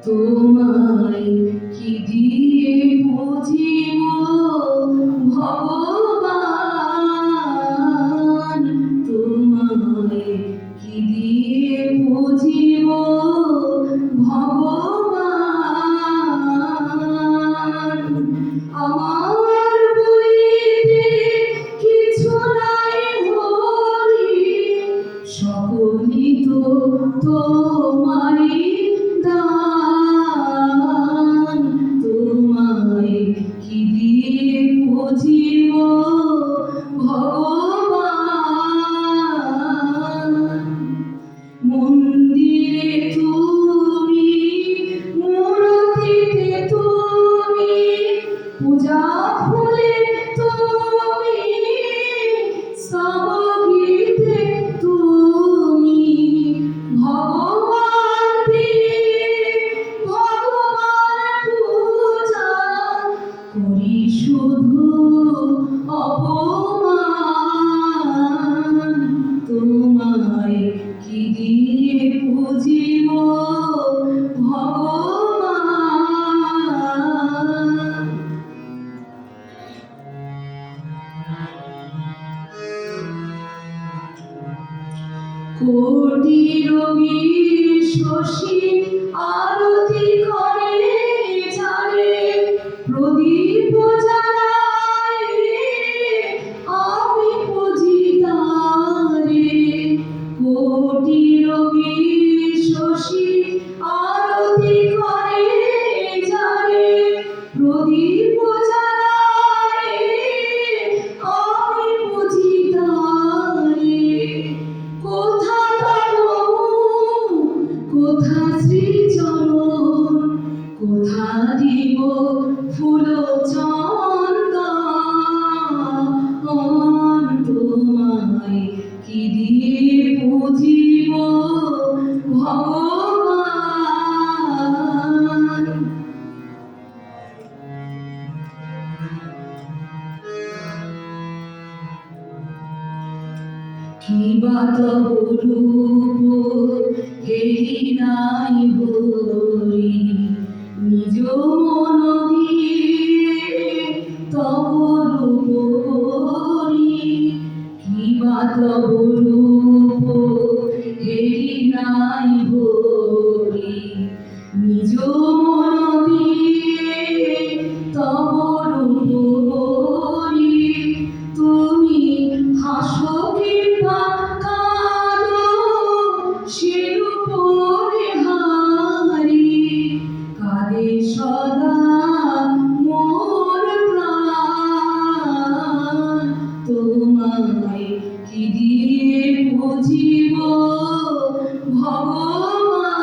তোমায় কি দিয়ে বুঝিব ভগবান, তোমায় কি দিয়ে বুঝিব ভগবান। আমার বইতে কিছু নাই হরি, সকলই তো তোমারই দান। তোমায় কি দিয়ে বুঝিব ভগবান। মন্দিরে তুমি, মূর্তিতে তুমি, পূজা ফুলে তুমি, স্তবগীতে তুমি, ভগবান দিয়ে ভগবান পূজা করি শুধু অপমান। তোমায় কি দিয়ে বুঝিব ভগবান। কোটি রবি শশী আরতি করে যারে, প্রদীপ জ্বালায় আমি পুজি তারে। কোটি রবি শশী আরতি করে যারে, প্রদীপ জ্বালায় আমি পুজি তারে। কোথা কোথা শ্রীচরণ, কোথা দিব ফুল চন্দন। তোমায় কি দিয়ে বুঝিব ভগবান। কিবা তব রূপ হেরি নাই হরি, নিজ মন দিয়ে তব রূপ হরি। কিবা তব রূপ হেরি নাই হরি, নিজ মন দিয়ে তব রূপ হরি। তুমি হাসো কিংবা কাঁদো সের উপরে হারি, কাঁদে সদা মোর প্রাণ। তোমায় কি দিয়ে বুঝিব ভগবান।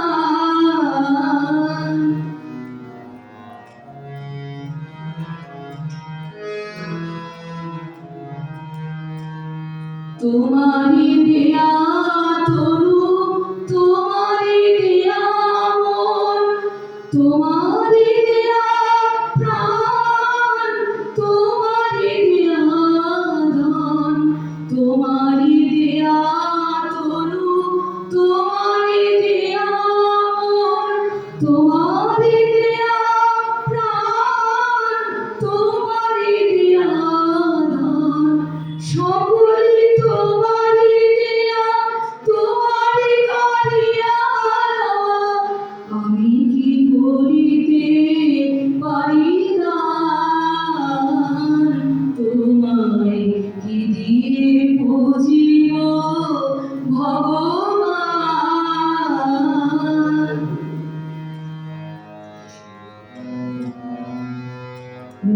তোমারি দেয়া তনু, তোমারি দেয়া মন, তোমারি দেয়া প্রাণ, তোমারি দেয়া ধন। তোমারি দেয়া তনু, তোমারি দেয়া মন, তোমারি দেয়া প্রাণ, তোমারি দেয়া ধন। সকলই তোমারি দেয়া, তোমারি করিয়া লওয়া, আমি কি করিতে পারি দান। তোমায় কি দিয়ে বুঝিব ভগবান।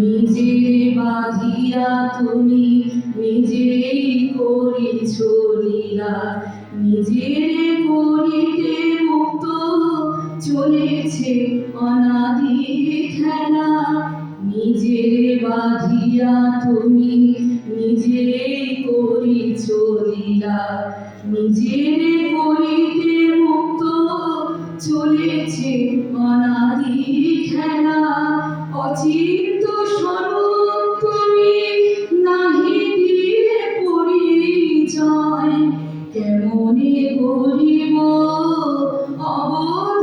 নিজেরে বাঁধিয়া তুমি নিজেই করিছ লীলা, নিজেরে করিতে মুক্ত চলেছে অনাদি খেলা। নিজেরে বাঁধিয়া তুমি নিজেই করিছ লীলা, নিজেরে করিতে মুক্ত চলেছে অনাদি খেলা। অচিন্ত স্বরূপ তুমি নাহি দিলে পরিচয়, কেমনে করিব অবশ্যই।